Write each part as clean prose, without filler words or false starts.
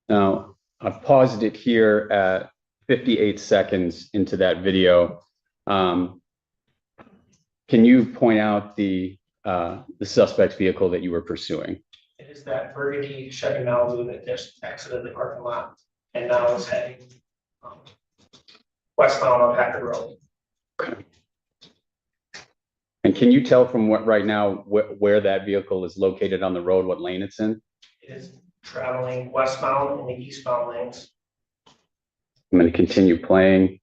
Now, I've paused it here at 58 seconds into that video. Can you point out the suspect's vehicle that you were pursuing? It is that burgundy Chevy Malibu that just exited the parking lot and now is heading westbound on Packard Road. Okay. And can you tell from what right now where that vehicle is located on the road, what lane it's in? It is traveling westbound in the eastbound lanes. I'm going to continue playing.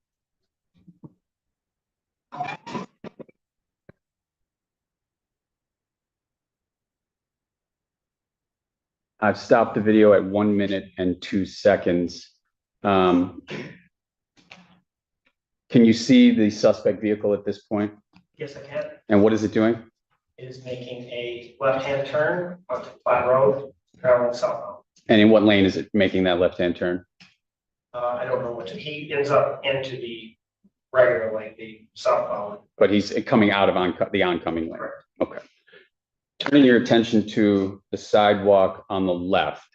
I've stopped the video at 1 minute and 2 seconds. Can you see the suspect vehicle at this point? Yes, I can. And what is it doing? It is making a left-hand turn onto Platte Road, traveling southbound. And in what lane is it making that left-hand turn? I don't know which. He ends up into the regular lane, the southbound. But he's coming out of the oncoming lane. Correct. Okay. Turning your attention to the sidewalk on the left,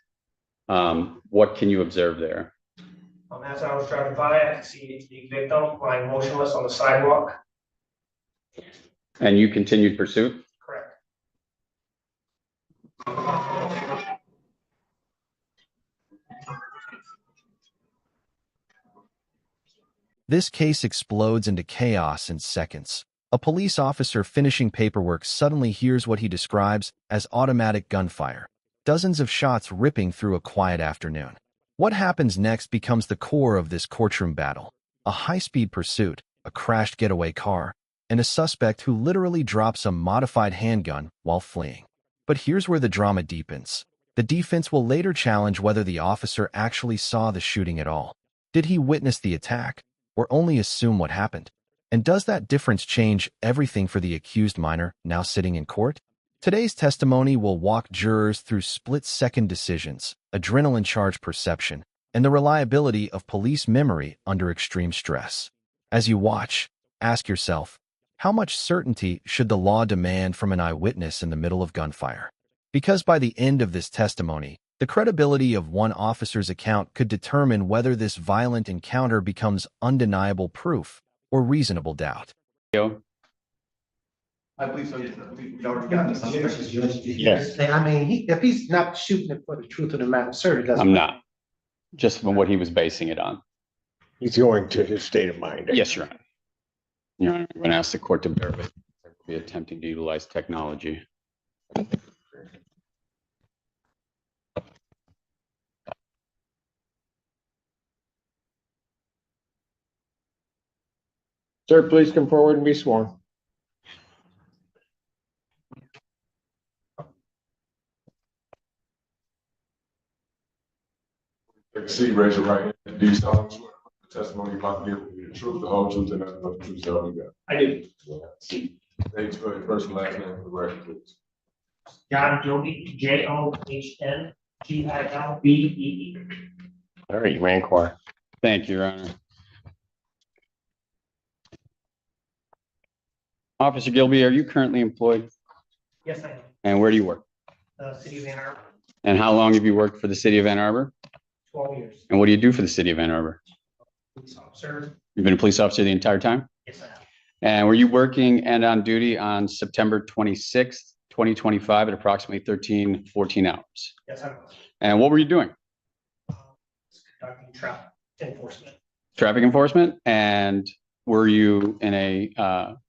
what can you observe there? As I was driving by, I could see the victim lying motionless on the sidewalk. And you continued pursuit? Correct. This case explodes into chaos in seconds. A police officer finishing paperwork suddenly hears what he describes as automatic gunfire, dozens of shots ripping through a quiet afternoon. What happens next becomes the core of this courtroom battle. A high-speed pursuit, a crashed getaway car, and a suspect who literally drops a modified handgun while fleeing. But here's where the drama deepens. The defense will later challenge whether the officer actually saw the shooting at all. Did he witness the attack, or only assume what happened? And does that difference change everything for the accused minor now sitting in court? Today's testimony will walk jurors through split-second decisions, adrenaline-charged perception, and the reliability of police memory under extreme stress. As you watch, ask yourself, how much certainty should the law demand from an eyewitness in the middle of gunfire? Because by the end of this testimony, the credibility of one officer's account could determine whether this violent encounter becomes undeniable proof or reasonable doubt. I believe so, yes. We already got this. Yes. I mean, if he's not shooting it for the truth of the matter, sir, it doesn't. I'm not. Just from what he was basing it on. He's going to his state of mind. Yes, Your Honor. Your Honor, I'm going to ask the court to bear with me. We'll be attempting to utilize technology. Sir, please come forward and be sworn. See, raise your right hand. Do you solemnly swear the testimony you're about to give will be the truth, the whole truth, and nothing but the truth, so help you God? I do. Thanks for your first and last name for the record, please. John Joby, JOHNGILBEE. All right, you ran quiet. Thank you, Your Honor. Officer Gilby, are you currently employed? Yes, I am. And where do you work? City of Ann Arbor, And how long have you worked for the city of Ann Arbor? 12 years. And what do you do for the city of Ann Arbor? Police officer. You've been a police officer the entire time? Yes, I have. And were you working and on duty on September 26th, 2025 at approximately 14 hours? Yes, I was. And what were you doing? Conducting traffic enforcement. Traffic enforcement? And were you in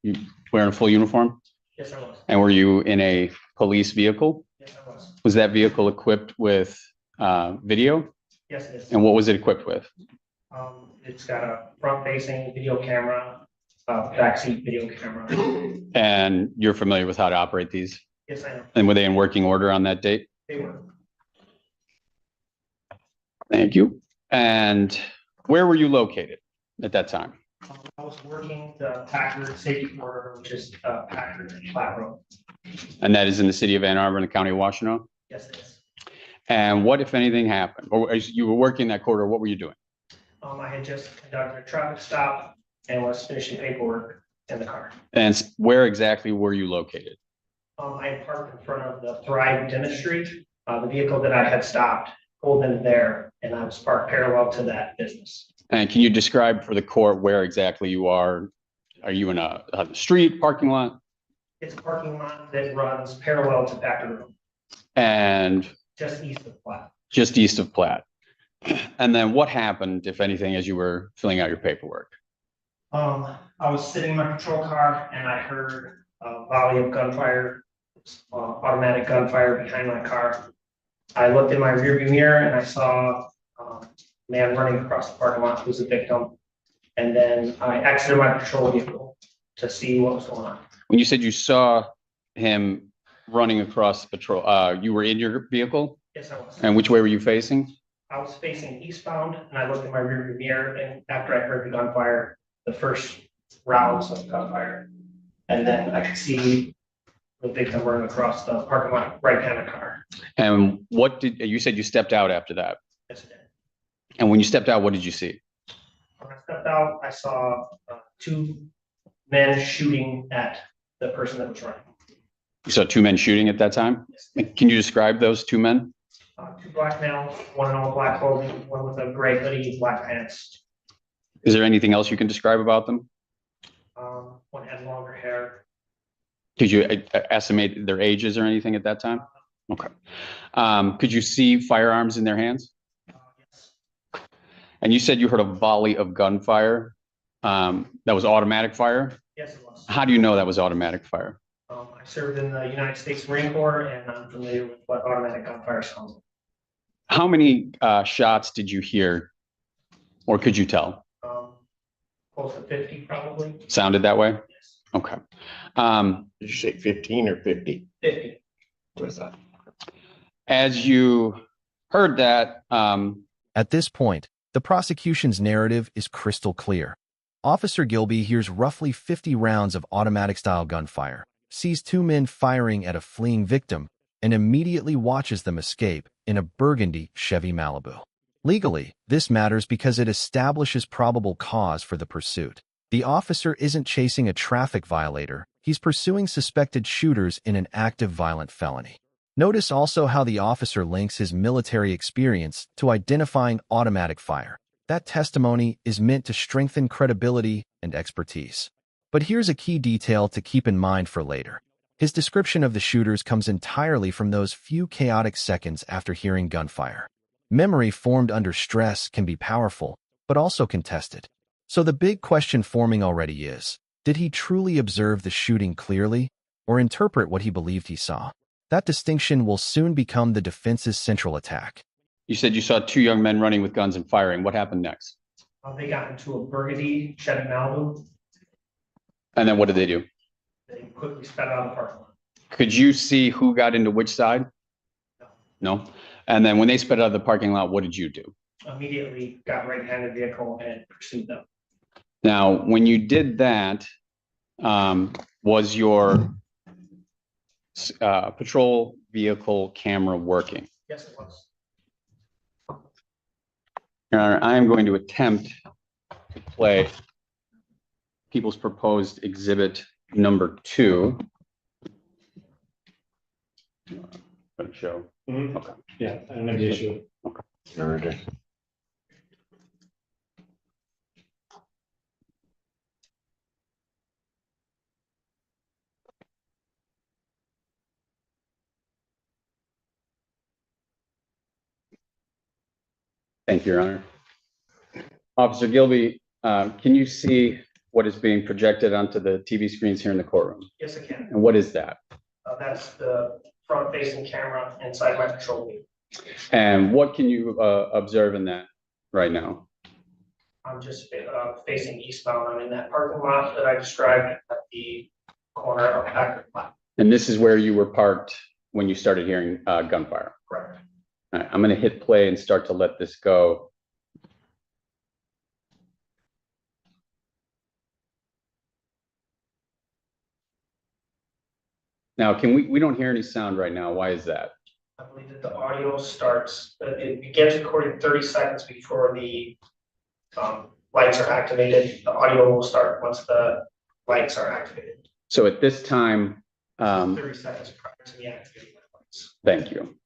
you wearing a full uniform? Yes, I was. And were you in a police vehicle? Yes, I was. Was that vehicle equipped with video? Yes, it is. And what was it equipped with? It's got a front-facing video camera, backseat video camera. And you're familiar with how to operate these? Yes, I am. And were they in working order on that date? They were. Thank you. And where were you located at that time? I was working the Packard safety corridor, which is Packard and Platte Road. And that is in the city of Ann Arbor in the county of Washtenaw? Yes, it is. And what, if anything, happened? Or as you were working that corridor, what were you doing? I had just conducted a traffic stop and was finishing paperwork in the car. And where exactly were you located? I had parked in front of the Thrive Dentistry. The vehicle that I had stopped pulled in there and I was parked parallel to that business. And can you describe for the court where exactly you are? Are you in a street, parking lot? It's a parking lot that runs parallel to Packer Road, And just east of Platte. just east of Platte. And then what happened, if anything, as you were filling out your paperwork? I was sitting in my patrol car and I heard a volley of gunfire, automatic gunfire behind my car. I looked in my rearview mirror and I saw a man running across the parking lot who's a victim. And then I exited my patrol vehicle to see what was going on. When you said you saw him running across the patrol, you were in your vehicle? Yes, I was. And which way were you facing? I was facing eastbound and I looked in my rearview mirror and after I heard the gunfire, the first rounds of gunfire. And then I could see the victim running across the parking lot right behind the car. And what did you said you stepped out after that? Yes, I did. And when you stepped out, what did you see? When I stepped out, I saw two men shooting at the person that was running. You saw two men shooting at that time? Yes. Can you describe those two men? Two black males, one in all black clothing, one with a gray hoodie, black pants. Is there anything else you can describe about them? One had longer hair. Could you estimate their ages or anything at that time? Okay. Could you see firearms in their hands? Yes. And you said you heard a volley of gunfire. That was automatic fire. Yes, it was. How do you know that was automatic fire? I served in the United States Marine Corps and I'm familiar with what automatic gunfire sounds like. How many shots did you hear, or could you tell? Close to 50 probably. Sounded that way? Yes. Okay. Did you say 15 or 50? 50. What's that? As you heard that, At this point, the prosecution's narrative is crystal clear. Officer Gilby hears roughly 50 rounds of automatic-style gunfire, sees two men firing at a fleeing victim, and immediately watches them escape in a burgundy Chevy Malibu. Legally, this matters because it establishes probable cause for the pursuit. The officer isn't chasing a traffic violator, he's pursuing suspected shooters in an active violent felony. Notice also how the officer links his military experience to identifying automatic fire. That testimony is meant to strengthen credibility and expertise. But here's a key detail to keep in mind for later. His description of the shooters comes entirely from those few chaotic seconds after hearing gunfire. Memory formed under stress can be powerful, but also contested. So the big question forming already is, did he truly observe the shooting clearly, or interpret what he believed he saw? That distinction will soon become the defense's central attack. you said you saw two young men running with guns and firing. What happened next? They got into a burgundy Chevy Malibu. And then what did they do? They quickly sped out of the parking lot. Could you see who got into which side? No. And then when they sped out of the parking lot, what did you do? Immediately got right behind the vehicle and pursued them. Now, when you did that, was your patrol vehicle camera working? Yes, it was. Your Honor, I am going to attempt to play People's Proposed Exhibit number 2. Show. Okay. Yeah, I don't have the issue. Already. Thank you, Your Honor. Officer Gilby, can you see what is being projected onto the TV screens here in the courtroom? Yes, I can. And what is that? That's the front-facing camera inside my patrol vehicle. And what can you observe in that right now? I'm just facing eastbound. I'm in that parking lot that I described at the corner of Packard Platte. And this is where you were parked when you started hearing gunfire. Correct. All right, I'm going to hit play and start to let this go. Now, we don't hear any sound right now. Why is that? I believe that the audio starts, it begins recording 30 seconds before the lights are activated. The audio will start once the lights are activated. So at this time, 30 seconds prior to the activation of the lights. thank you.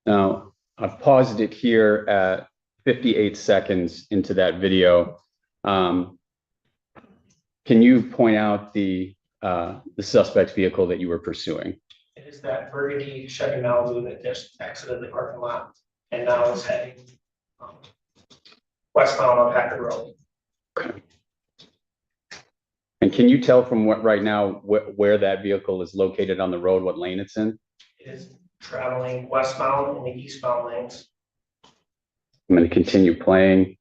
Now, I've paused it here at 58 seconds into that video. Can you point out the suspect's vehicle that you were pursuing? It is that burgundy Chevy Malibu that just exited the parking lot and now is heading westbound on Packard Road. And can you tell from what right now where that vehicle is located on the road, what lane it's in? It is traveling westbound in the eastbound lanes. I'm going to continue playing.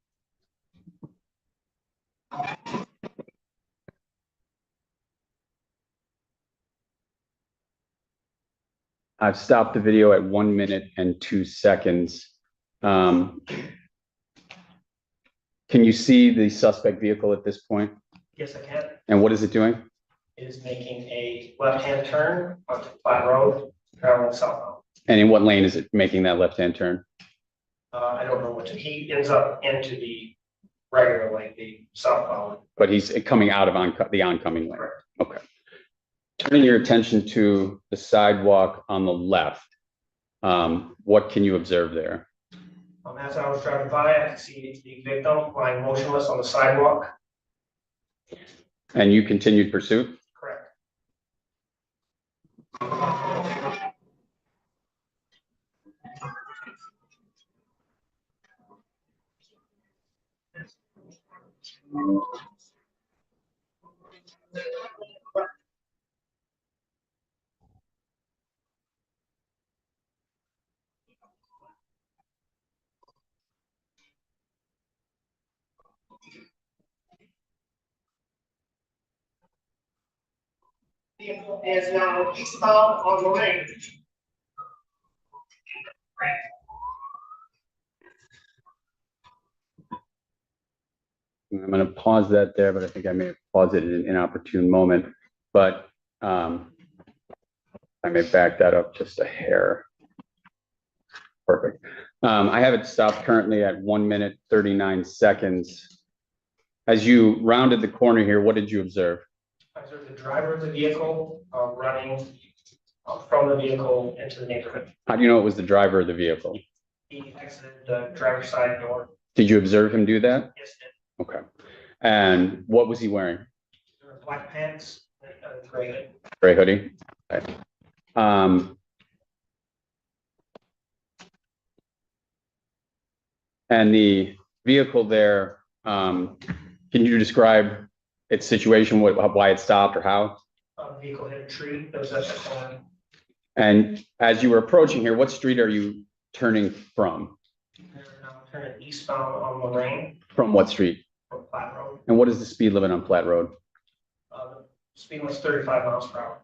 I've stopped the video at 1 minute and 2 seconds. Can you see the suspect vehicle at this point? Yes, I can. And what is it doing? It is making a left-hand turn onto Platte Road, traveling southbound. And in what lane is it making that left-hand turn? I don't know he ends up into the regular lane, the southbound. But he's coming out of the oncoming lane. Correct. Okay. Turning your attention to the sidewalk on the left, what can you observe there? As I was driving by, I could see the victim lying motionless on the sidewalk. And you continued pursuit? Correct. Vehicle is now eastbound on the lane. I'm going to pause that there, but I think I may have paused it in an inopportune moment. But I may back that up just a hair. Perfect. I have it stopped currently at 1 minute, 39 seconds. As you rounded the corner here, what did you observe? I observed the driver of the vehicle running from the vehicle into the neighborhood. How do you know it was the driver of the vehicle? He exited the driver's side door. Did you observe him do that? Yes, did. Okay. And what was he wearing? There were black pants and a gray hood. Gray hoodie. Okay. And the vehicle there, can you describe its situation, why it stopped or how? The vehicle hit a tree that was at the corner. And as you were approaching here, what street are you turning from? They're now turning eastbound on Lorraine From what street? from Platte Road. And what is the speed limit on Platte Road? The speed was 35 miles per hour.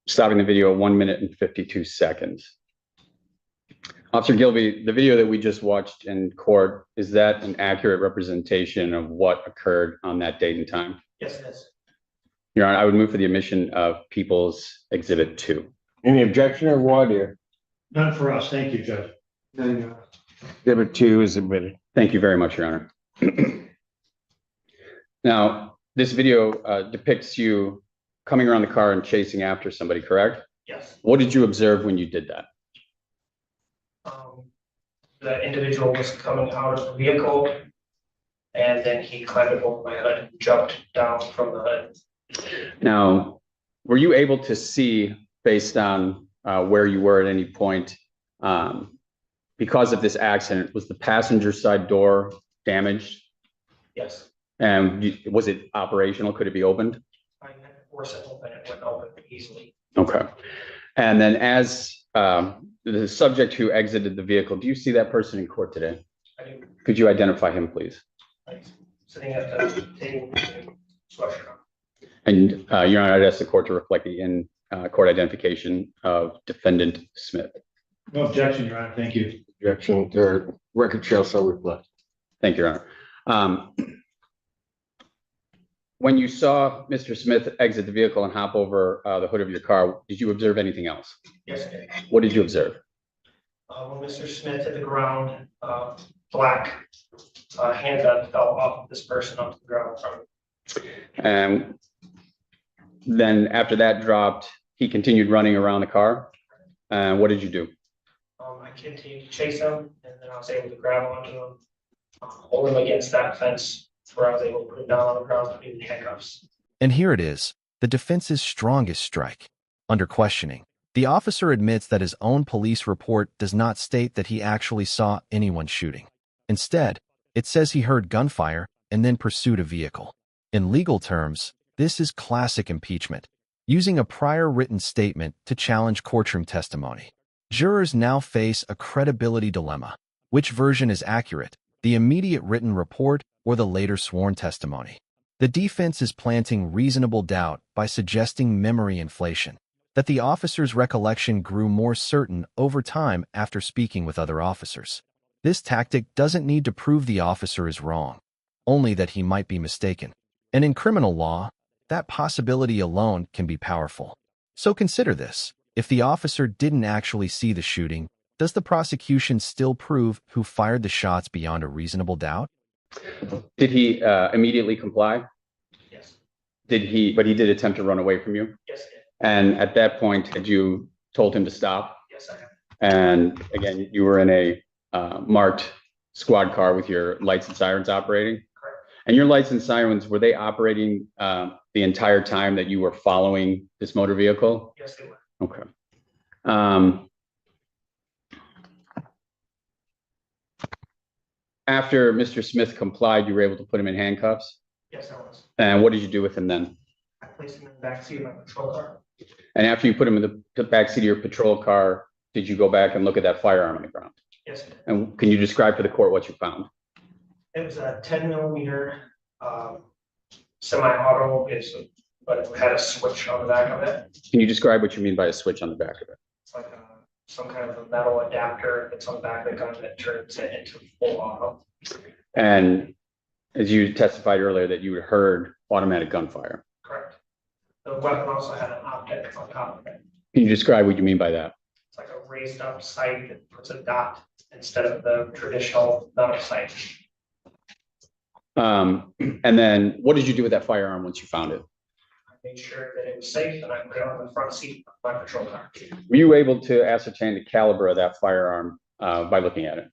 Stopping the video at 1 minute and 52 seconds. Officer Gilby, the video that we just watched in court, is that an accurate representation of what occurred on that date and time? Yes, it is. Your Honor, I would move for the admission of People's Exhibit 2. Any objection or what here? None for us. Thank you, Judge. Exhibit 2 is admitted. Thank you very much, Your Honor. Now, this video depicts you coming around the car and chasing after somebody, correct? Yes. What did you observe when you did that? The individual was coming out of the vehicle and then he climbed up over my hood and jumped down from the hood. Now, were you able to see, based on where you were at any point, because of this accident, was the passenger side door damaged? Yes. And was it operational? Could it be opened? I had to force it open. It went open easily. Okay. And then as the subject who exited the vehicle, do you see that person in court today? I do. Could you identify him, please? Sitting at the table, sweatshirt on. And Your Honor, I'd ask the court to reflect the in-court identification of Defendant Smith. No objection, Your Honor. Thank you. Objection, or record shall so reflect. Thank you, Your Honor. When you saw Mr. Smith exit the vehicle and hop over the hood of your car, did you observe anything else? Yes, I did. What did you observe? When Mr. Smith hit the ground, black handgun fell off of this person onto the ground from And then after that dropped, he continued running around the car. And what did you do? I continued to chase him, and then I was able to grab onto him, hold him against that fence where I was able to put him down on the ground, put him in handcuffs. And here it is, the defense's strongest strike. Under questioning, the officer admits that his own police report does not state that he actually saw anyone shooting. Instead, it says he heard gunfire and then pursued a vehicle. In legal terms, this is classic impeachment, using a prior written statement to challenge courtroom testimony. Jurors now face a credibility dilemma. Which version is accurate, the immediate written report or the later sworn testimony? The defense is planting reasonable doubt by suggesting memory inflation, that the officer's recollection grew more certain over time after speaking with other officers. This tactic doesn't need to prove the officer is wrong, only that he might be mistaken. And in criminal law, that possibility alone can be powerful. So consider this. If the officer didn't actually see the shooting, does the prosecution still prove who fired the shots beyond a reasonable doubt? Did he immediately comply? Yes, But he did attempt to run away from you? yes, I did. And at that point, had you told him to stop? Yes, I have. And again, you were in a marked squad car with your lights and sirens operating? Correct. And your lights and sirens, were they operating the entire time that you were following this motor vehicle? Yes, they were. Okay. After Mr. Smith complied, you were able to put him in handcuffs? Yes, I was. And what did you do with him then? I placed him in the backseat of my patrol car. And after you put him in the backseat of your patrol car, did you go back and look at that firearm on the ground? Yes, I did. And can you describe to the court what you found? It was a 10 millimeter semi-auto, but it had a switch on the back of it. Can you describe what you mean by a switch on the back of it? It's like some kind of a metal adapter that's on the back of the gun that turns it into full auto. And as you testified earlier, that you had heard automatic gunfire. Correct. The weapon also had an optic on top of it. Can you describe what you mean by that? It's like a raised up sight that puts a dot instead of the traditional metal sight. And then what did you do with that firearm once you found it? I made sure that it was safe and I put it on the front seat of my patrol car. Were you able to ascertain the caliber of that firearm by looking at it?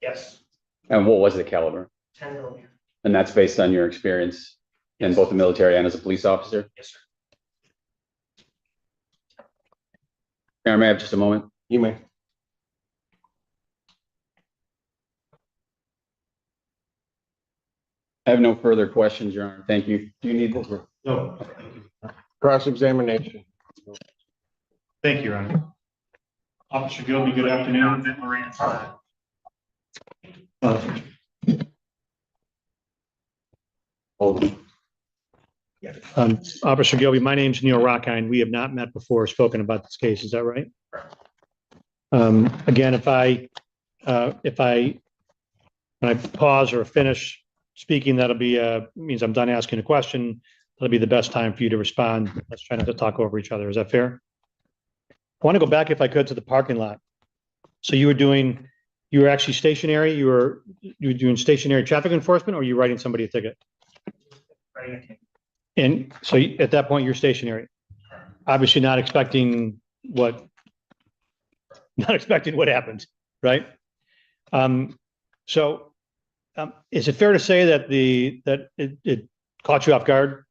Yes, And what was the caliber? 10 millimeter. And that's based on your experience in both the military and as a police officer? Yes, sir. Aaron, may I have just a moment? You may. I have no further questions, Your Honor. Thank you. Do you need this? No, Cross-examination. thank you, Your Honor. Officer Gilby, good afternoon. Officer Gilby, my name's Neil Rockine. We have not met before or spoken about this case. Is that right? Again, when I pause or finish speaking, that'll be, means I'm done asking a question. That'll be the best time for you to respond. Let's try not to talk over each other. Is that fair? I want to go back, if I could, to the parking lot. So you were actually stationary? You were doing stationary traffic enforcement, or you writing somebody a ticket? Right. And so at that point, you're stationary, obviously not expecting what happened, right? Is it fair to say that it caught you off guard?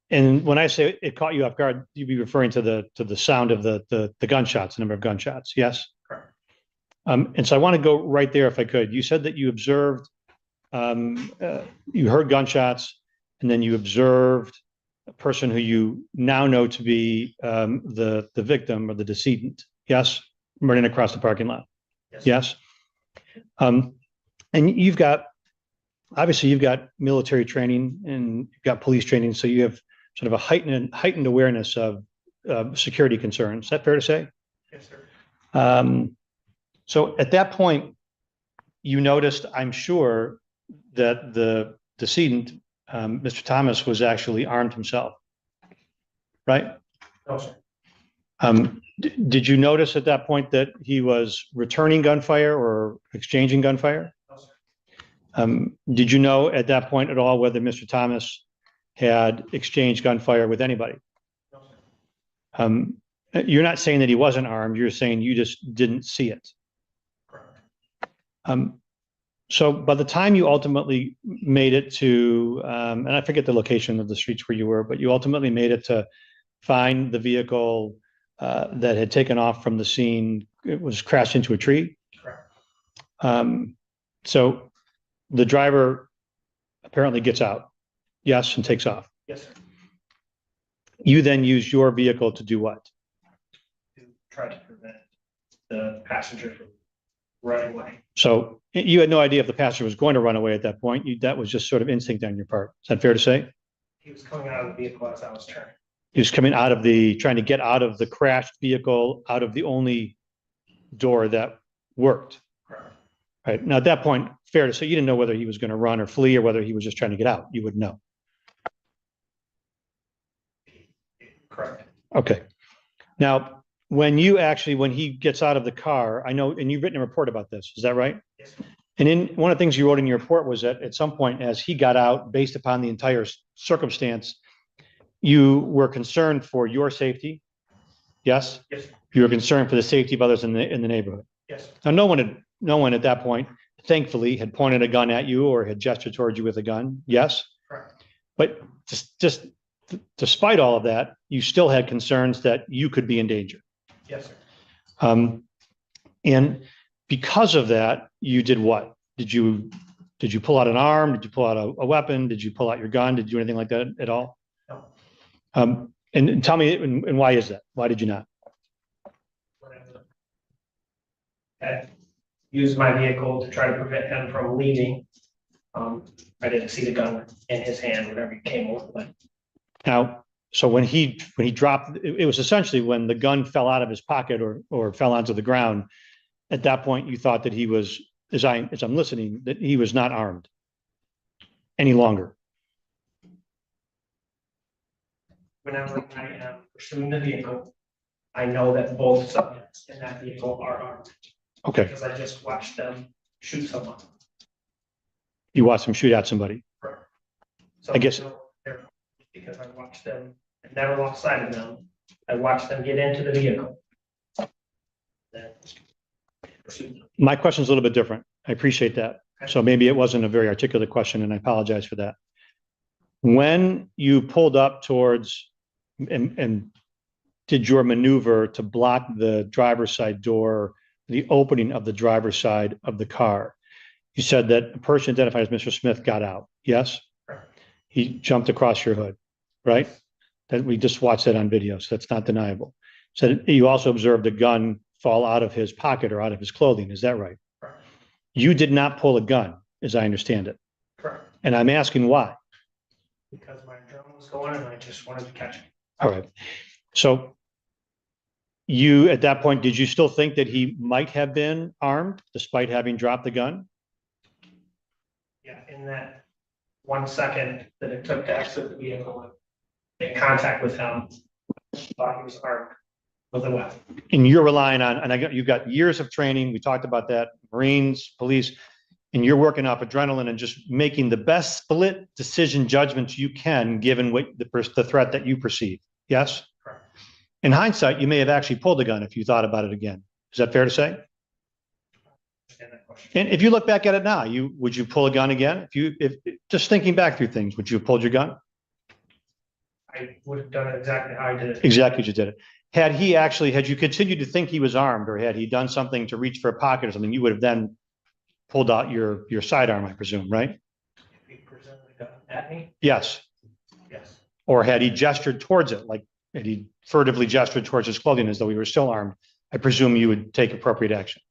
And when I say it caught you off guard, you'd be referring to the sound of the gunshots, the number of gunshots, yes? Correct. And so I want to go right there if I could. You said that you observed, you heard gunshots, and then you observed a person who you now know to be the victim or the decedent, yes? Running across the parking lot, yes? And obviously you've got military training and you've got police training, so you have sort of a heightened awareness of security concerns. Is that fair to say? Yes, sir. So at that point, you noticed, I'm sure, that the decedent, Mr. Thomas, was actually armed himself, right? No, sir. Did you notice at that point that he was returning gunfire or exchanging gunfire? No, sir. Did you know at that point at all whether Mr. Thomas had exchanged gunfire with anybody? No, sir. You're not saying that he wasn't armed. You're saying you just didn't see it. Correct. So by the time you ultimately made it to, and I forget the location of the streets where you were, but you ultimately made it to find the vehicle that had taken off from the scene. It was crashed into a tree. Correct. So the driver apparently gets out, yes, and takes off. Yes, sir. You then use your vehicle to do what? To try to prevent the passenger from running away. So you had no idea if the passenger was going to run away at that point. That was just sort of instinct on your part. Is that fair to say? He was coming out of the vehicle as I was turning. He was coming trying to get out of the crashed vehicle, out of the only door that worked. Correct. Right. Now, at that point, fair to say you didn't know whether he was going to run or flee or whether he was just trying to get out. You would know. Correct. Okay. Now, when he gets out of the car, I know, and you've written a report about this, is that right? Yes. And in one of the things you wrote in your report was that at some point, as he got out, based upon the entire circumstance, you were concerned for your safety. Yes. Yes. You were concerned for the safety of others in the neighborhood. Yes. Now, no one at that point, thankfully, had pointed a gun at you or had gestured towards you with a gun. Yes. Correct. But just despite all of that, you still had concerns that you could be in danger. Yes, sir. And because of that, you did what? Did you pull out an arm? Did you pull out a weapon? Did you pull out your gun? Did you do anything like that at all? No. And tell me, and why is that? Why did you not? I used my vehicle to try to prevent him from leaving. I didn't see the gun in his hand whenever he came over. But Now, so when he dropped, it was essentially when the gun fell out of his pocket or fell onto the ground. At that point, you thought that he was, as I'm listening, that he was not armed any longer. whenever I am pursuing the vehicle, I know that both subjects in that vehicle are armed. Okay, Because I just watched them shoot someone. you watched him shoot at somebody. So I guess- they're- because I watched them, I never lost sight of them. I watched them get into the vehicle. Then pursued them. My question is a little bit different. I appreciate that. So maybe it wasn't a very articulate question, and I apologize for that. When you pulled up towards and did your maneuver to block the driver's side door, the opening of the driver's side of the car, you said that a person identified as Mr. Smith got out. Yes? Correct. He jumped across your hood, right? That we just watched that on video, so that's not deniable. So you also observed a gun fall out of his pocket or out of his clothing. Is that right? Correct. You did not pull a gun, as I understand it. Correct. And I'm asking why. Because my adrenaline was going and I just wanted to catch it. All right. So you, at that point, did you still think that he might have been armed despite having dropped the gun? Yeah, in that 1 second that it took to exit the vehicle and make contact with him, I thought he was armed with a weapon. And you're relying on, and you've got years of training. We talked about that, Marines, police, and you're working off adrenaline and just making the best split decision judgments you can, given what the threat that you perceive. Yes? Correct. In hindsight, you may have actually pulled the gun if you thought about it again. Is that fair to say? Understand that question. And if you look back at it now, would you pull a gun again? If just thinking back through things, would you have pulled your gun? I would have done it exactly how I did it. Exactly as you did it. Had you continued to think he was armed, or had he done something to reach for a pocket or something, you would have then pulled out your sidearm, I presume, right? If he presented the gun at me, Yes. yes. Or had he gestured towards it, like had he furtively gestured towards his clothing as though he were still armed, I presume you would take appropriate action.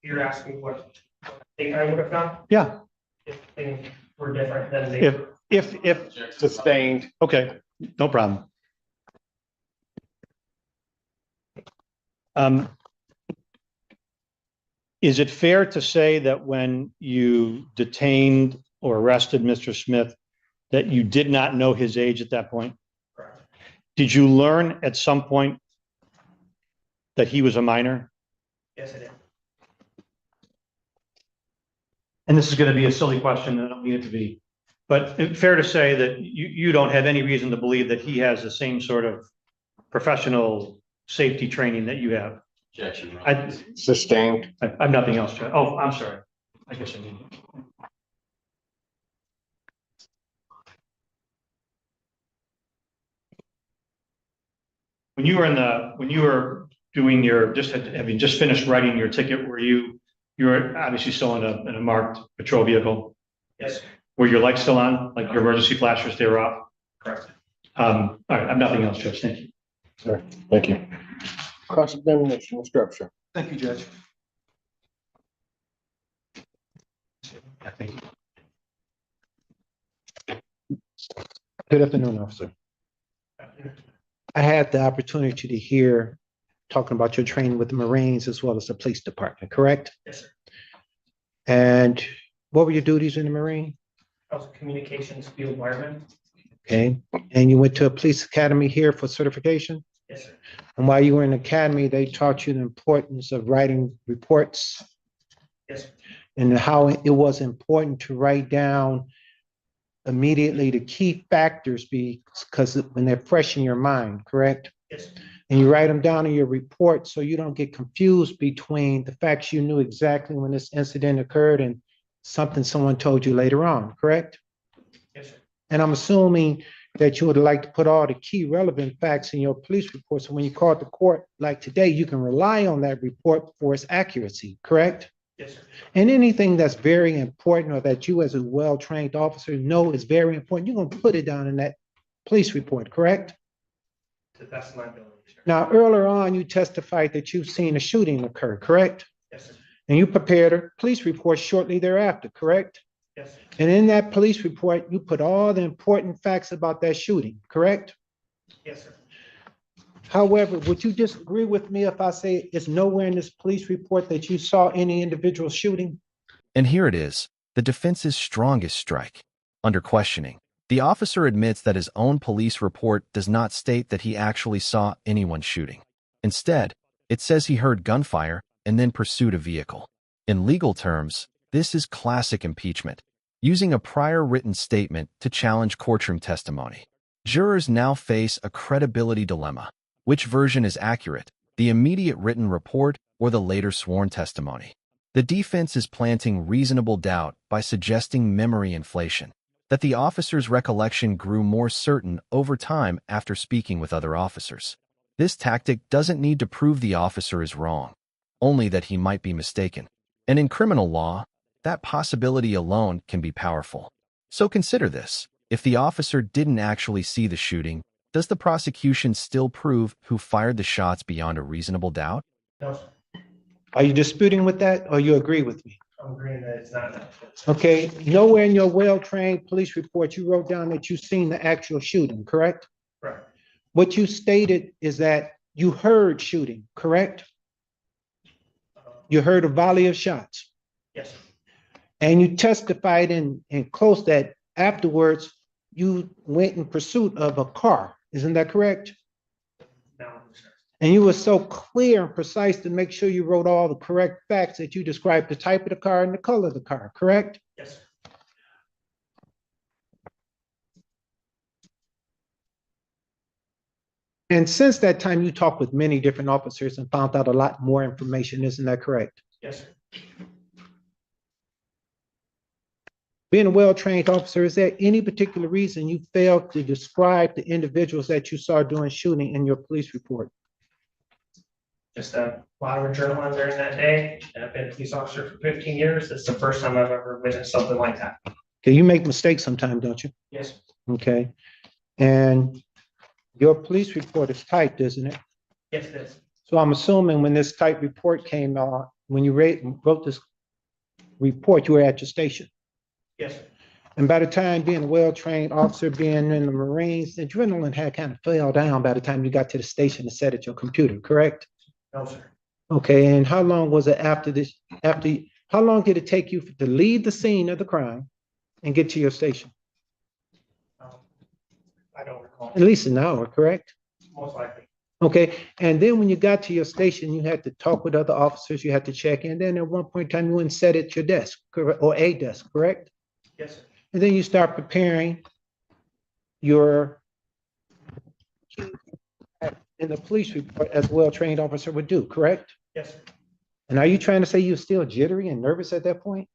You're asking what I think I would have done Yeah. if things were different than they If, were. if, Sustained. okay, no problem. Is it fair to say that when you detained or arrested Mr. Smith, that you did not know his age at that point? Correct. Did you learn at some point that he was a minor? Yes, I did. And this is going to be a silly question, and I don't mean it to be, but fair to say that you don't have any reason to believe that he has the same sort of professional safety training that you have? Objection. Sustained. I've nothing else, Chad. Oh, I'm sorry. I guess I need. When you were doing your, having just finished writing your ticket, you were obviously still in a marked patrol vehicle? Yes, Were your lights still on, like your emergency flashers, they were off? correct. All right, I've nothing else, Judge. Thank you. Sir, thank you. Cross-examination, Mr. Upshur. Thank you, Judge. Thank you. Good afternoon, officer. I had the opportunity to hear talking about your training with the Marines as well as the police department, correct? Yes, sir. And what were your duties in the Marine? I was a communications field wireman. Okay, and you went to a police academy here for certification? Yes, sir. And while you were in the academy, they taught you the importance of writing reports Yes, sir. and how it was important to write down immediately the key factors because when they're fresh in your mind, correct? Yes, sir. And you write them down in your report so you don't get confused between the facts you knew exactly when this incident occurred and something someone told you later on, correct? Yes, sir. And I'm assuming that you would like to put all the key relevant facts in your police report. So when you call the court like today, you can rely on that report for its accuracy, correct? Yes, sir. And anything that's very important or that you as a well-trained officer know is very important, you're gonna put it down in that police report, correct? To the best of my ability, sir. Now, earlier on, you testified that you've seen a shooting occur, correct? Yes, sir. And you prepared a police report shortly thereafter, correct? Yes, sir. And in that police report, you put all the important facts about that shooting, correct? Yes, sir. However, would you disagree with me if I say it's nowhere in this police report that you saw any individual shooting? And here it is, the defense's strongest strike. Under questioning, the officer admits that his own police report does not state that he actually saw anyone shooting. Instead, it says he heard gunfire and then pursued a vehicle. In legal terms, this is classic impeachment, using a prior written statement to challenge courtroom testimony. Jurors now face a credibility dilemma. Which version is accurate, the immediate written report or the later sworn testimony? The defense is planting reasonable doubt by suggesting memory inflation, that the officer's recollection grew more certain over time after speaking with other officers. This tactic doesn't need to prove the officer is wrong, only that he might be mistaken. And in criminal law, that possibility alone can be powerful. So consider this. If the officer didn't actually see the shooting, does the prosecution still prove who fired the shots beyond a reasonable doubt? No, sir. Are you disputing with that or you agree with me? I'm agreeing that it's not that. Okay, nowhere in your well-trained police report, you wrote down that you seen the actual shooting, correct? Correct. What you stated is that you heard shooting, correct? You heard a volley of shots. Yes, sir. And you testified in close that afterwards you went in pursuit of a car. Isn't that correct? No, sir. And you were so clear and precise to make sure you wrote all the correct facts that you described the type of the car and the color of the car, correct? Yes, sir. And since that time, you talked with many different officers and found out a lot more information. Isn't that correct? Yes, sir. Being a well-trained officer, is there any particular reason you failed to describe the individuals that you saw doing shooting in your police report? Just a lot of adrenaline during that day. I've been a police officer for 15 years. It's the first time I've ever witnessed something like that. Okay, you make mistakes sometimes, don't you? Yes, Okay. And your police report is typed, isn't it? yes, it is. So I'm assuming when this typed report came out, when you wrote this report, you were at your station. Yes, sir. And by the time being a well-trained officer, being in the Marines, the adrenaline had kind of fell down by the time you got to the station and sat at your computer, correct? No, sir. Okay, and how long was it after this, how long did it take you to leave the scene of the crime and get to your station? Um, I don't recall, At least an hour, correct? most likely. Okay, and then when you got to your station, you had to talk with other officers, you had to check in, then at one point in time, you went and sat at your desk, correct, or a desk, correct? Yes, sir. And then you start preparing your in the police report as a well-trained officer would do, correct? Yes, sir. And are you trying to say you're still jittery and nervous at that point?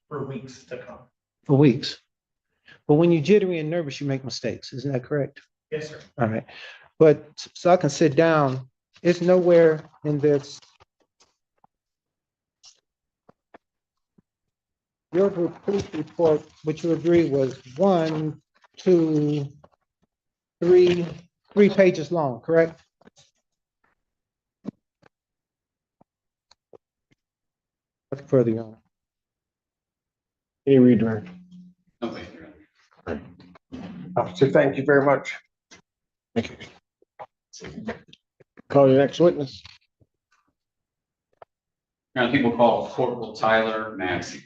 For weeks to come. For weeks. But when you're jittery and nervous, you make mistakes. Isn't that correct? Yes, sir. All right. But so I can sit down, it's nowhere in this. Your police report, which you agree was 1, 2, 3, 3 pages long, correct? What's further, Your Honor? Any redirect? No, thank you, Your Honor. Officer, thank you very much. Thank you. Call your next witness. Now, people call Corporal Tyler Maxey.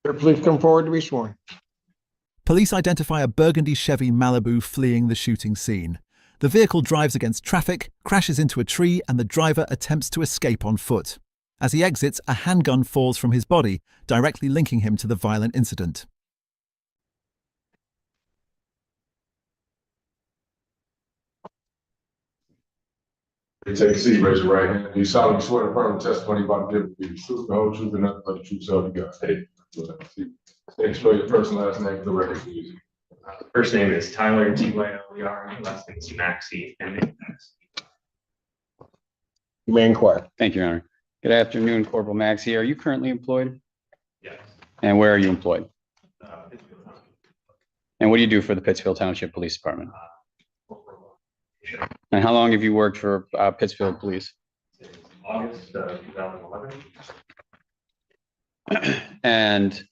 Sir, please come forward to be sworn. Police identify a burgundy Chevy Malibu fleeing the shooting scene. The vehicle drives against traffic, crashes into a tree, and the driver attempts to escape on foot. As he exits, a handgun falls from his body, directly linking him to the violent incident. You take a seat, raise your right hand. Do you solemnly swear to affirm the testimony you about to give will be the truth, the whole truth, and nothing but the truth, so help you God? Hey, state spell your first and last name for the record, please. First name is Tyler, Tyler, last name is Maxey, M-A-X. You may inquire. Thank you, Your Honor. Good afternoon, Corporal Maxey. Are you currently employed? Yes. And where are you employed? Pittsfield Township. And what do you do for the Pittsfield Township Police Department? Sure. And how long have you worked for Pittsfield Police? Since August 2011. And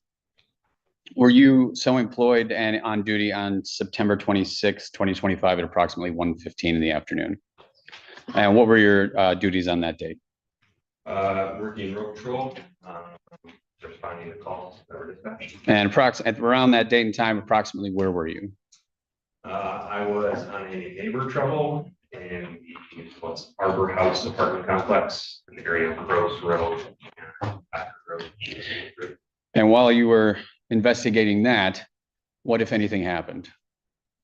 were you so employed and on duty on September 26, 2025 at approximately 1:15 in the afternoon? And what were your duties on that date? Working road patrol, responding to calls that were dispatched. And around that date and time, approximately where were you? I was on a neighbor trouble in the what's Arbor House apartment complex in the area of Gross Road. And Packer Road. And while you were investigating that, what, if anything, happened?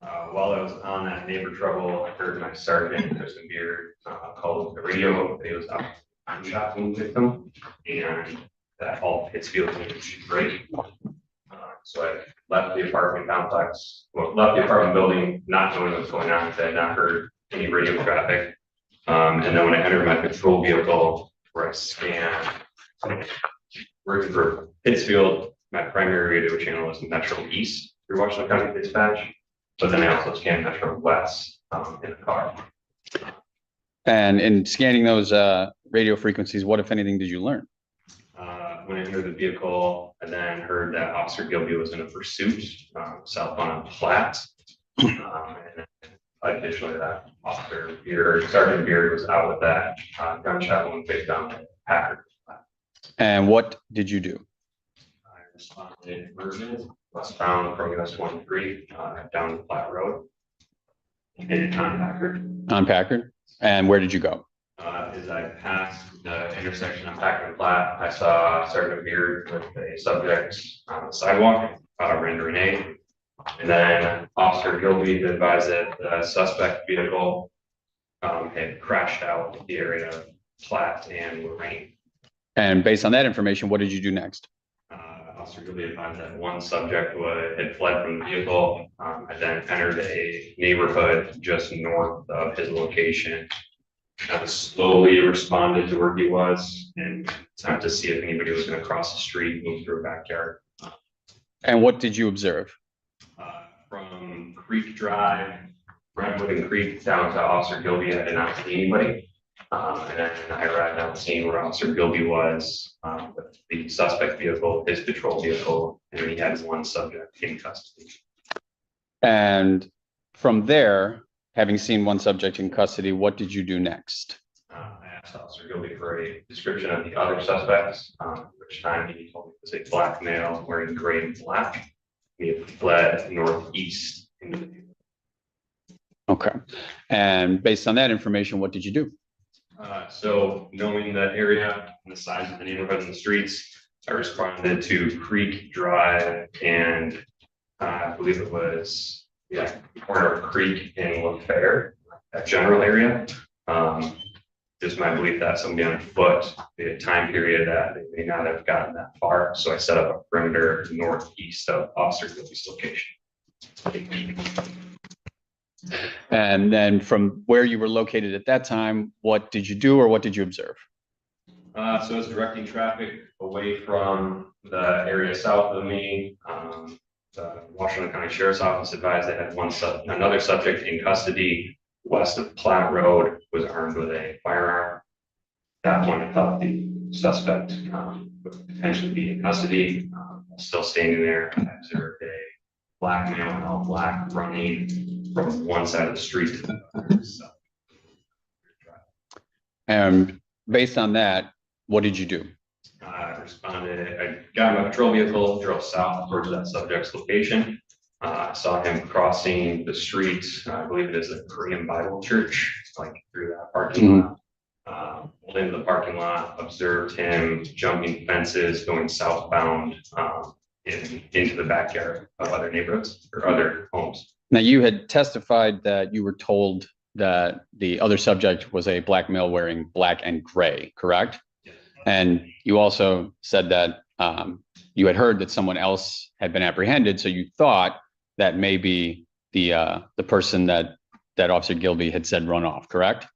While I was on that neighbor trouble, I heard my sergeant, Kristen Beard, called the radio. It was a gunshot wound victim, and that all Pittsfield needed to break. So I left the apartment complex, left the apartment building, not knowing what was going on, because I had not heard any radio traffic. And then when I entered my patrol vehicle, where I scanned, working for Pittsfield, my primary radio channel is Metro East through Washington County Dispatch, but then I also scanned Metro West in the car. And in scanning those radio frequencies, what, if anything, did you learn? When I entered the vehicle, I then heard that Officer Gilby was in a pursuit southbound on Platte. And additionally, that Officer Beard, Sergeant Beard, was out with that gunshot wound victim at Packard. And what did you do? I responded urgent, westbound from US 13 down to Platte Road. And on Packard. On Packard? And where did you go? As I passed the intersection of Packard and Platte, I saw Sergeant Beard with a subject on the sidewalk, rendering aid. And then Officer Gilby advised that the suspect vehicle had crashed out the area of Platte and Lorraine. And based on that information, what did you do next? Officer Gilby advised that one subject had fled from the vehicle. I then entered a neighborhood just north of his location. I slowly responded to where he was and attempted to see if anybody was going to cross the street, move through a backyard. And what did you observe? From Creek Drive, Redwood and Creek down to Officer Gilby, I did not see anybody. And then I arrived on the scene where Officer Gilby was, with the suspect vehicle, his patrol vehicle, and he had one subject in custody. And from there, having seen one subject in custody, what did you do next? I asked Officer Gilby for a description of the other suspects, which time he told me it was a black male wearing gray and black. He had fled northeast. Okay. And based on that information, what did you do? So knowing the area and the size of the neighborhood and the streets, I responded to Creek Drive and I believe it was, corner of Creek and LaFair, that general area. Just my belief that somebody on foot, the time period that they may not have gotten that far. So I set up a perimeter northeast of Officer Gilby's location. And then from where you were located at that time, what did you do or what did you observe? So I was directing traffic away from the area south of me. The Washington County Sheriff's Office advised they had another subject in custody west of Platte Road, was armed with a firearm. At that point, I thought the suspect would potentially be in custody. Still standing there, I observed a black male in all black running from one side of the street to the other. And based on that, what did you do? I responded, I got in my patrol vehicle, drove south towards that subject's location. I saw him crossing the street, I believe it is a Korean Bible church, like through that parking lot. Pulled into the parking lot, observed him jumping fences, going southbound into the backyard of other neighborhoods or other homes. Now, you had testified that you were told that the other subject was a black male wearing black and gray, correct? Yes. And you also said that you had heard that someone else had been apprehended, so you thought that maybe the person that Officer Gilby had said run off, correct?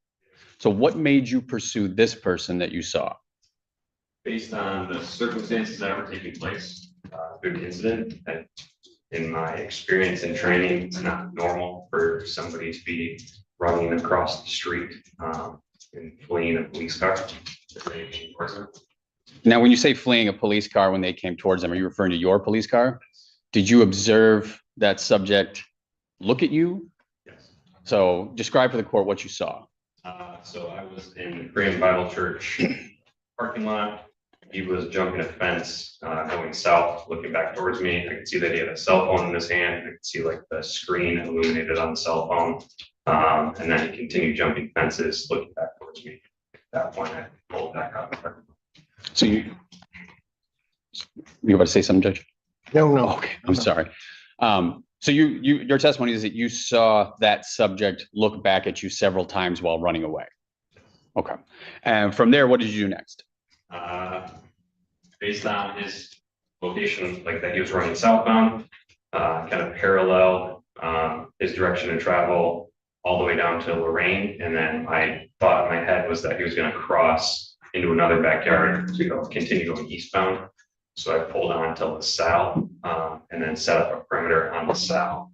So what made you pursue this person that you saw? Based on the circumstances that were taking place through the incident, and in my experience and training, it's not normal for somebody to be running across the street and fleeing a police car. Now, when you say fleeing a police car when they came towards them, are you referring to your police car? Did you observe that subject look at you? Yes. So describe for the court what you saw. So I was in the Korean Bible Church parking lot. He was jumping a fence, going south, looking back towards me. I could see that he had a cell phone in his hand. I could see like the screen illuminated on the cell phone. And then he continued jumping fences, looking back towards me. At that point, I pulled back out. So you about to say something, Judge? No, no. Okay, I'm sorry. So your testimony is that you saw that subject look back at you several times while running away. Okay. And from there, what did you do next? Based on his location, like that he was running southbound, kind of parallel his direction of travel all the way down to Lorraine. And then my thought in my head was that he was going to cross into another backyard to continue going eastbound. So I pulled on to LaSalle and then set up a perimeter on LaSalle.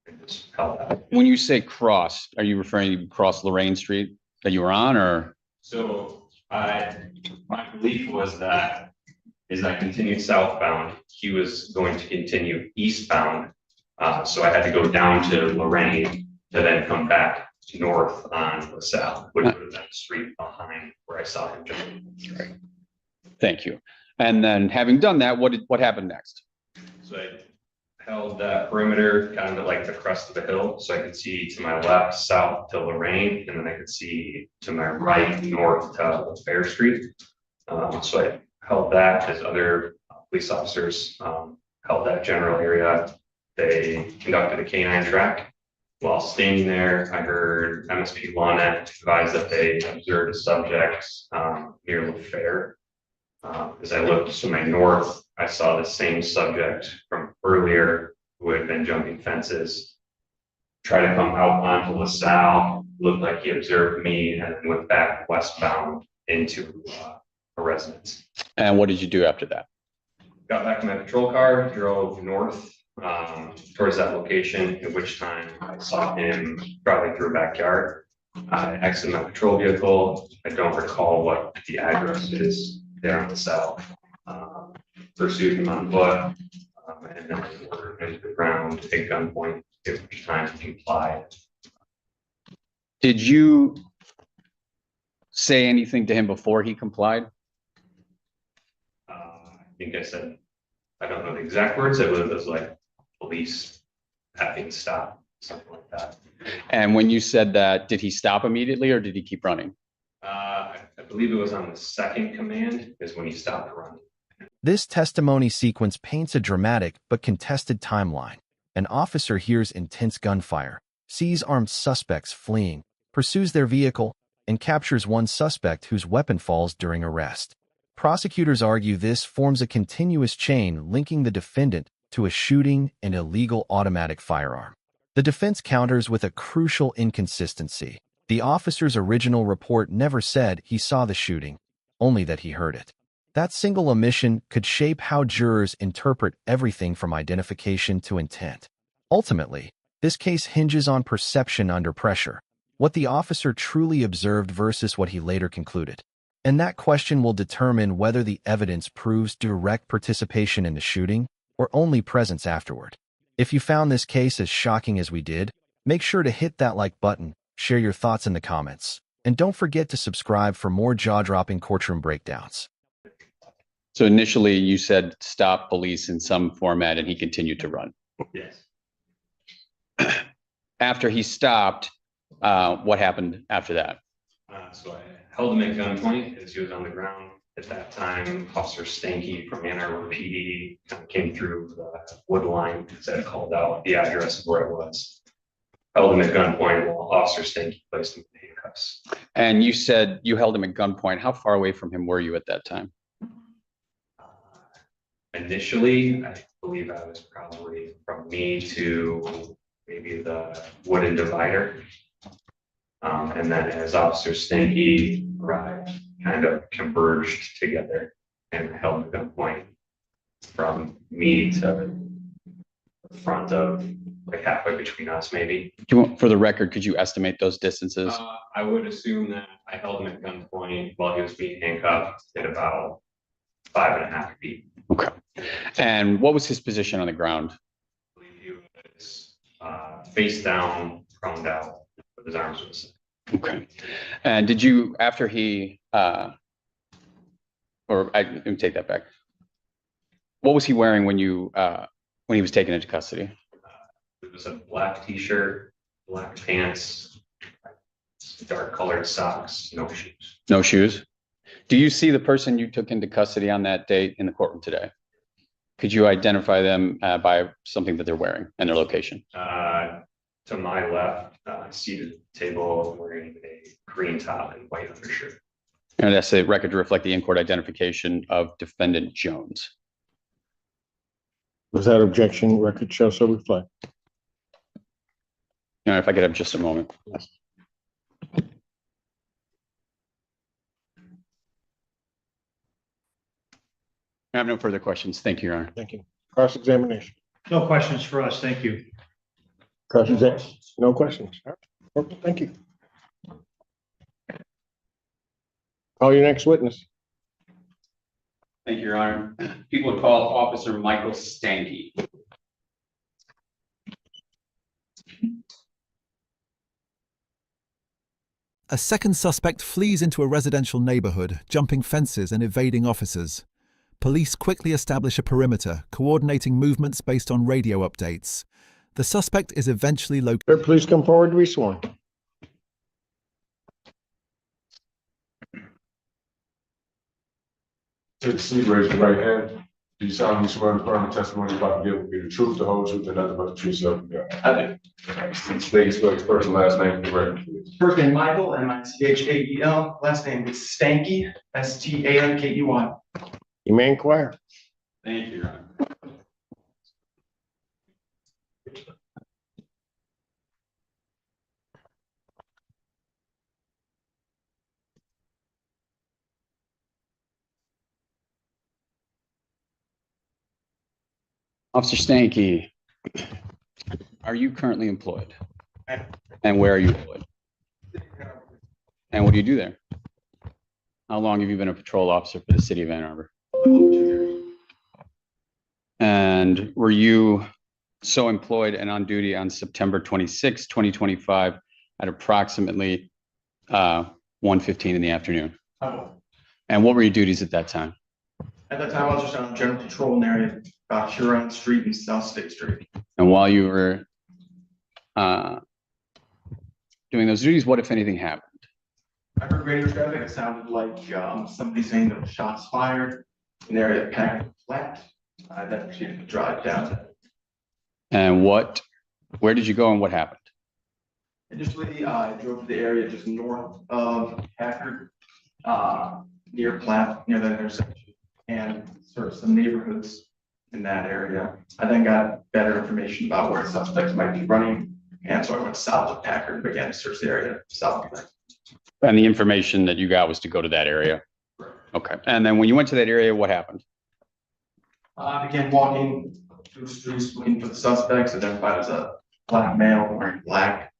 And just held that. When you say cross, are you referring to cross Lorraine Street that you were on, or? So my belief was that as I continued southbound, he was going to continue eastbound. So I had to go down to Lorraine to then come back north on LaSalle, which would have been the street behind where I saw him jumping. Thank you. And then having done that, what happened next? So I held that perimeter kind of at like the crest of the hill. So I could see to my left, south to Lorraine, and then I could see to my right, north to Fair Street. So I held that as other police officers held that general area. They conducted a canine track. While standing there, I heard MSP LawNet advise that they observed a subject near the fair. As I looked to my north, I saw the same subject from earlier who had been jumping fences. Try to come out onto LaSalle, looked like he observed me and then went back westbound into a residence. And what did you do after that? Got back in my patrol car, drove north towards that location, at which time I saw him probably through a backyard. I exited my patrol vehicle. I don't recall what the address is there on the cell. Pursued him on foot, and then ordered him to the ground at gunpoint, at which time he complied. Did you say anything to him before he complied? I think I said, I don't know the exact words, I believe it was like police having stop, something like that. And when you said that, did he stop immediately or did he keep running? I believe it was on the second command is when he stopped running. This testimony sequence paints a dramatic but contested timeline. An officer hears intense gunfire, sees armed suspects fleeing, pursues their vehicle, and captures one suspect whose weapon falls during arrest. Prosecutors argue this forms a continuous chain linking the defendant to a shooting and illegal automatic firearm. The defense counters with a crucial inconsistency. The officer's original report never said he saw the shooting, only that he heard it. That single omission could shape how jurors interpret everything from identification to intent. Ultimately, this case hinges on perception under pressure, what the officer truly observed versus what he later concluded. And that question will determine whether the evidence proves direct participation in the shooting or only presence afterward. If you found this case as shocking as we did, make sure to hit that like button, share your thoughts in the comments, and don't forget to subscribe for more jaw-dropping courtroom breakdowns. So initially you said stop police in some format and he continued to run. Yes. After he stopped, what happened after that? So I held him at gunpoint as he was on the ground. At that time, Officer Stanky from Ann Arbor PD kind of came through the wood line because I had called out the address of where it was. Held him at gunpoint while Officer Stanky placed him in handcuffs. And you said you held him at gunpoint. How far away from him were you at that time? Initially, I believe I was probably from me to maybe the wooden divider. And then as Officer Stanky arrived, kind of converged together and held the gunpoint from me to the front of like halfway between us, maybe. For the record, could you estimate those distances? I would assume that I held him at gunpoint while he was being handcuffed at about 5.5 feet. Okay. And what was his position on the ground? I believe he was face down, prone out, with his arms to the side. Okay. And did you, after he, let me take that back. What was he wearing when you, when he was taken into custody? It was a black t-shirt, black pants, dark colored socks, no shoes. No shoes? Do you see the person you took into custody on that date in the courtroom today? Could you identify them by something that they're wearing and their location? To my left, seated at the table, wearing a green top and white undershirt. And that's a record to reflect the in-court identification of defendant Jones. Was that objection record show so reflect? If I could have just a moment. I have no further questions. Thank you, Your Honor. Thank you. Cross-examination. No questions for us. Thank you. Cross-examination. No questions. All right. Okay, thank you. Call your next witness. Thank you, Your Honor. People would call Officer Michael Stanky. A second suspect flees into a residential neighborhood, jumping fences and evading officers. Police quickly establish a perimeter, coordinating movements based on radio updates. The suspect is eventually located. Sir, please come forward to be sworn. Take a seat, raise your right hand. Do you solemnly swear and affirm the testimony about to give will be the truth, the whole truth, and nothing but the truth, so help you God? I do. Please spell your first and last name for the record, please. First name Michael, M-I-C-H-A-E-L. Last name is Stanky, S-T-A-N-K-E-Y. You may inquire. Thank you, Your Honor. Officer Stanky, are you currently employed? And where are you employed? And what do you do there? How long have you been a patrol officer for the city of Ann Arbor? And were you so employed and on duty on September 26, 2025 at approximately 1:15 in the afternoon? And what were your duties at that time? At that time, I was just on general patrol in the area, Huron Street and South State Street. And while you were doing those duties, what, if anything, happened? I heard radio traffic. It sounded like somebody saying there were shots fired in the area that packed flat. I then proceeded to drive down. And where did you go and what happened? Initially, I drove to the area just north of Packard, near Platt, near that intersection, and sort of some neighborhoods in that area. I then got better information about where suspects might be running, and so I went south of Packard and began to search the area south of Packard. And the information that you got was to go to that area? Okay. And then when you went to that area, what happened? I began walking through the streets looking for the suspects, identified as a black male wearing black.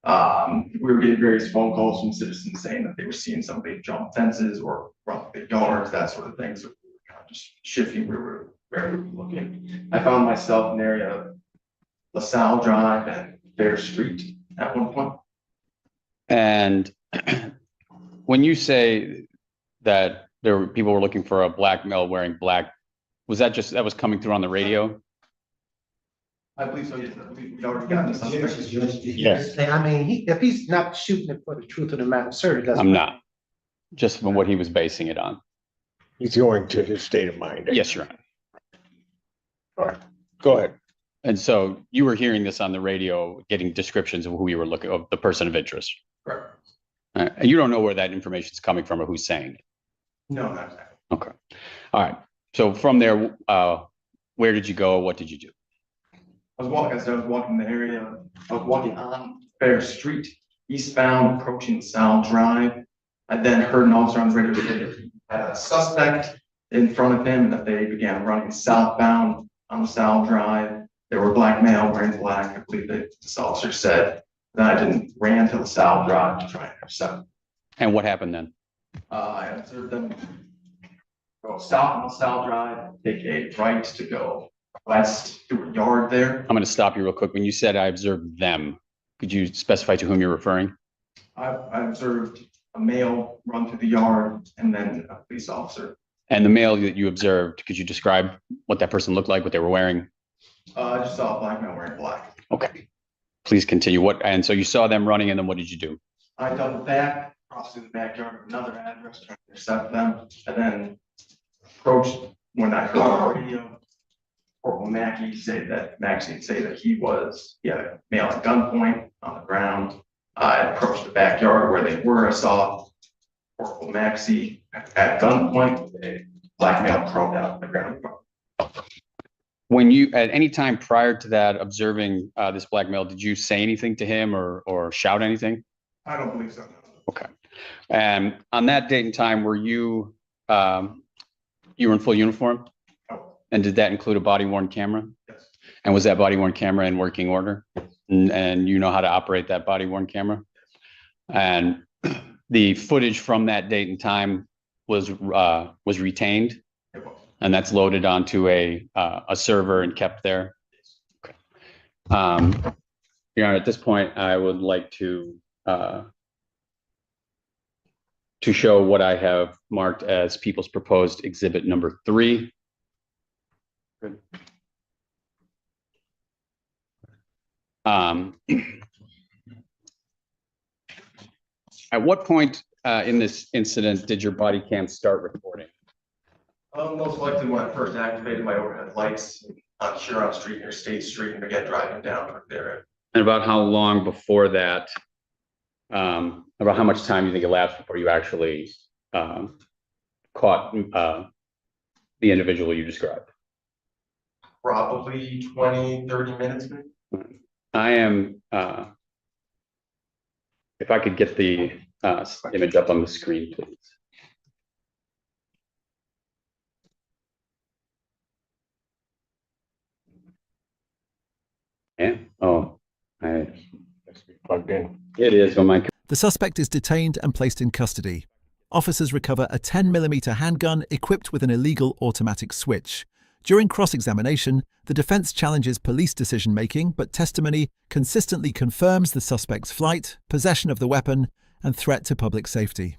We were getting various phone calls from citizens saying that they were seeing somebody jump fences or run big yards, that sort of thing. So we were kind of just shifting where we were looking. I found myself in the area of LaSalle Drive and Fair Street at one point. And when you say that people were looking for a black male wearing black, was that was coming through on the radio? I believe so, yes. I believe we already got the suspect. Yes. I mean, if he's not shooting it for the truth of the matter, sir, it doesn't. I'm not. Just from what he was basing it on. He's going to his state of mind. Yes, Your Honor. All right, go ahead. And so you were hearing this on the radio, getting descriptions of who you were looking of, the person of interest. Correct. And you don't know where that information is coming from or who's saying it. No, not exactly. Okay. All right. So from there, where did you go? What did you do? I was walking the area. I was walking on Fair Street, eastbound, approaching South Drive. I then heard an officer on the radio say that he had a suspect in front of him and that they began running southbound on South Drive. They were black male wearing black. I believe that this officer said. Then I didn't ran to the South Drive to try and intercept. And what happened then? I observed them go south on the South Drive, take a right to go west through a yard there. I'm going to stop you real quick. When you said I observed them, could you specify to whom you're referring? I observed a male run through the yard and then a police officer. And the male that you observed, could you describe what that person looked like, what they were wearing? I just saw a black man wearing black. Okay. Please continue. And so you saw them running, and then what did you do? I doubled back, crossed through the backyard of another address, trying to intercept them, and then approached when I heard the radio. Corporal Maxine say that he had a male at gunpoint on the ground. I approached the backyard where they were. I saw Corporal Maxine at gunpoint with a black male prone down on the ground. When you, at any time prior to that, observing this black male, did you say anything to him or shout anything? I don't believe so. No. Okay. And on that date and time, were you in full uniform? No. And did that include a body worn camera? Yes. And was that body worn camera in working order? And you know how to operate that body worn camera? And the footage from that date and time was retained? It was. And that's loaded onto a server and kept there. Okay. Your Honor, at this point, I would like to show what I have marked as People's Proposed Exhibit number 3. Good. At what point in this incident did your body cam start recording? Most likely when I first activated my overhead lights on Huron Street near State Street and began driving down toward there. And about how long before that, about how much time do you think elapsed before you actually caught the individual you described? Probably 20, 30 minutes, maybe. I am, if I could get the image up on the screen, please. Yeah. Oh, Let's be plugged in. it is on my. The suspect is detained and placed in custody. Officers recover a 10mm handgun equipped with an illegal automatic switch. During cross-examination, the defense challenges police decision-making, but testimony consistently confirms the suspect's flight, possession of the weapon, and threat to public safety.